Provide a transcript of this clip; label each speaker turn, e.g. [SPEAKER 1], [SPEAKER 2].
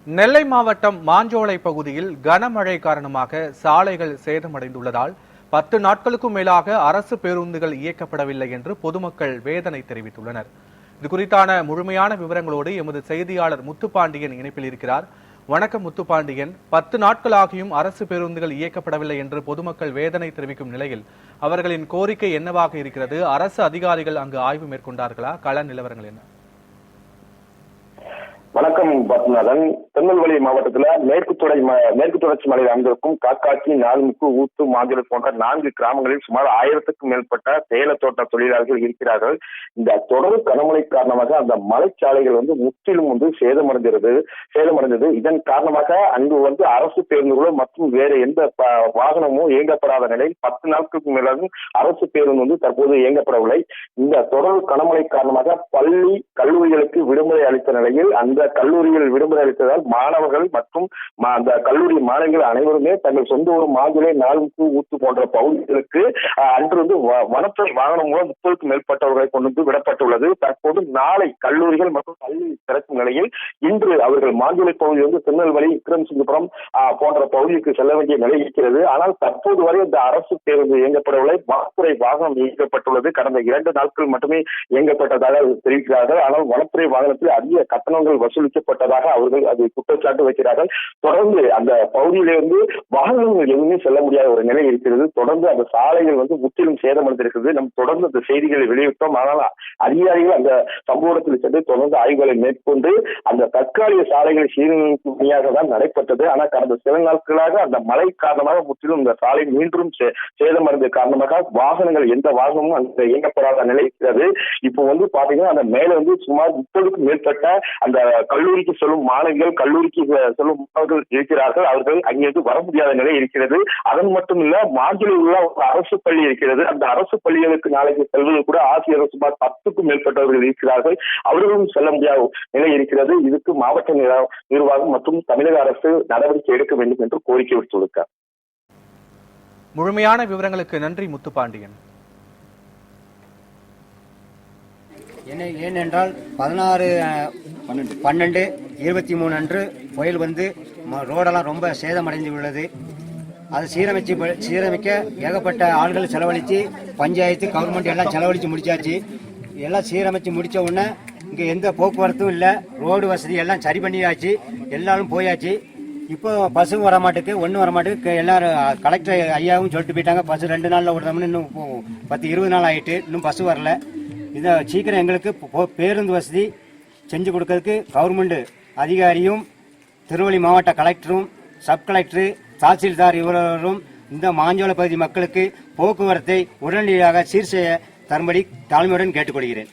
[SPEAKER 1] நெல்லை மாவட்டம் மாஞ்சோலை பகுதியில் கனமழை காரணமாக சாலைகள் சேதமடைந்துள்ளதால் 10 நாட்களுக்கும் மேலாக அரசு பேருந்துகள் இயக்கப்படவில்லை என்று பொதுமக்கள் வேதனை தெரிவித்துள்ளனர். இதுகுறித்தான முழுமையான விவரங்களோடு எமது செய்தியாளர் முத்துப்பாண்டியன் இணைப்பில் இருக்கிறார். வணக்கம் முத்துப்பாண்டியன். 10 நாட்களாகியும் அரசு பேருந்துகள் இயக்கப்படவில்லை என்று பொதுமக்கள் வேதனை தெரிவிக்கும் நிலையில் அவர்களின் கோரிக்கை என்னவாக இருக்கிறது? அரசு அதிகாரிகள் அங்கு ஆய்வு மேற்கொண்டார்களா? கள நிலவரங்கள் என்ன?
[SPEAKER 2] வணக்கம் பத்மநாதன். திருநெல்வேலி மாவட்டத்துல மேற்கு தொடர்ச்சி மலையில் அமைந்திருக்கும் காக்காட்சி, நாலுமுக்கு, ஊத்து, மாஞ்சோலை போன்ற 4 கிராமங்களில் சுமார் 1000க்கும் மேற்பட்ட தேயிலத்தோட்ட தொழிலாளர்கள் இருக்கிறார்கள். இந்த தொடர் கனமழை காரணமாக அந்த மலைச்சாலைகள் முற்றிலும் சேதமடைந்தது. இதன் காரணமாக அங்கு அரசு பேருந்துகளோ மற்றும் வேறு எந்த வாகனமோ இயங்கப்படாத நிலையில் 10 நாட்களுக்கு மேலாகவும் அரசு பேருந்து தற்போது இயங்கப்படவில்லை. இந்த தொடர் கனமழை காரணமாக பள்ளி, கல்லூரிகளுக்கு விடுமுறை அளித்த நிலையில் அந்த கல்லூரிகள் விடுமுறை அளித்ததால் மாணவர்கள் மற்றும் அந்த கல்லூரி மாணவிகள் அனைவருமே தங்கள் சொந்த ஊர் மாஞ்சோலை, நாலுமுக்கு, ஊத்து போன்ற பகுதிகளுக்கு அன்று வனத்துறை வாகனம் மூலம் 30க்கும் மேற்பட்டவர்களை கொண்டு விடப்பட்டுள்ளது. தற்போது நாளை கல்லூரிகள் மற்றும் பள்ளி திறக்கும் நிலையில் இன்று அவர்கள் மாஞ்சோலை பகுதி திருநெல்வேலி, விக்ரமசிங்கபுரம் போன்ற பகுதிக்கு செல்ல வேண்டிய நிலை இருக்கிறது. ஆனால் தற்போது வரை இந்த அரசு பேருந்து இயங்கப்படவில்லை. வனத்துறை வாகனம் இயக்கப்பட்டுள்ளது. கடந்த 2 நாட்கள் மட்டுமே இயங்கப்பட்டதாக தெரிவிக்கிறார்கள். ஆனால் வனத்துறை வாகனத்தில் அதிக கட்டணங்கள் வசூலிக்கப்பட்டதாக அவர்கள் அதை குற்றச்சாட்டு வைக்கிறார்கள். தொடர்ந்து அந்த பகுதியிலிருந்து வாகனங்கள் எதுவுமே செல்ல முடியாத ஒரு நிலை இருக்கிறது. தொடர்ந்து அந்த சாலைகள் முற்றிலும் சேதமடைந்திருக்கிறது. நம் தொடர்ந்து அந்த செய்திகளை வெளியிட்டோம். ஆனால் அதிகாரிகள் அந்த சம்பவத்தில் சென்று தொடர்ந்து ஆய்வுகளை மேற்கொண்டு அந்த தற்காலிக சாலைகளை சீரமைக்கும் பணியாக தான் நடைபெற்றது. ஆனால் கடந்த சில நாட்களாக அந்த மழை காரணமாக முற்றிலும் இந்த சாலை மீண்டும் சேதமடைந்த காரணமாக வாகனங்கள் எந்த வாகனமும் அந்த இயங்கப்படாத நிலை இருக்கிறது. இப்போ பாத்தீங்கன்னா அந்த மேல சுமார் 30க்கும் மேற்பட்ட அந்த கல்லூரிக்கு செல்லும் மாணவிகள், கல்லூரிக்கு செல்லும் மாணவர்கள் இருக்கிறார்கள். அவர்கள் அங்கிருந்து வர முடியாத நிலை இருக்கிறது. அதன் மட்டும் இல்ல, மாஞ்சோலையில் உள்ள ஒரு அரசு பள்ளி இருக்கிறது. அந்த அரசு பள்ளிகளுக்கு நாளைக்கு செல்வது கூட ஆசிரியர்கள் சுமார் 10க்கும் மேற்பட்டவர்கள் இருக்கிறார்கள். அவர்களும் செல்ல முடியாத நிலை இருக்கிறது. இதுக்கு மாவட்ட நிர்வாகம் மற்றும் தமிழக அரசு நடவடிக்கை எடுக்க வேண்டும் என்று கோரிக்கை விடுத்துள்ளார்.
[SPEAKER 1] முழுமையான விவரங்களுக்கு நன்றி முத்துப்பாண்டியன்.
[SPEAKER 3] ஏனென்றால் 16/12/23 அன்று புயல் ரோடெல்லாம் ரொம்ப சேதமடைந்து உள்ளது. அதை சீரமைக்க ஏகப்பட்ட ஆள்கள் செலவழித்து பஞ்சாயத்து, கவர்மெண்ட் எல்லாம் செலவழித்து முடிச்சாச்சு. எல்லாம் சீரமைச்சு முடித்த உடனே இங்கே எந்த போக்குவரத்தும் இல்லை. ரோடு வசதி எல்லாம் சரி பண்ணியாச்சு. எல்லாரும் போயாச்சு. இப்போ பஸ்ஸும் வரமாட்டுக்கு, ஒன்றும் வரமாட்டுக்கு. எல்லாரும் கலெக்டர் ஐயாவும் சொல்லிட்டு போயிட்டாங்க, பஸ் 2 நாளில் விடுறோம்னு. இன்னும் 10-20 நாள் ஆகிட்டு இன்னும் பஸ் வரல. இதை சீக்கிரம் எங்களுக்கு பேருந்து வசதி செஞ்சு கொடுக்கறதுக்கு கவர்மெண்ட் அதிகாரியும், திருவள்ளி மாவட்ட கலெக்டரும், சப் கலெக்டர், தாசில்தார் இவரும் இந்த மாஞ்சோலை பகுதி மக்களுக்கு போக்குவரத்தை உடனடியாக சீர் செய்ய தரும்படி தாழ்மையுடன் கேட்டுக்கொள்கிறேன்.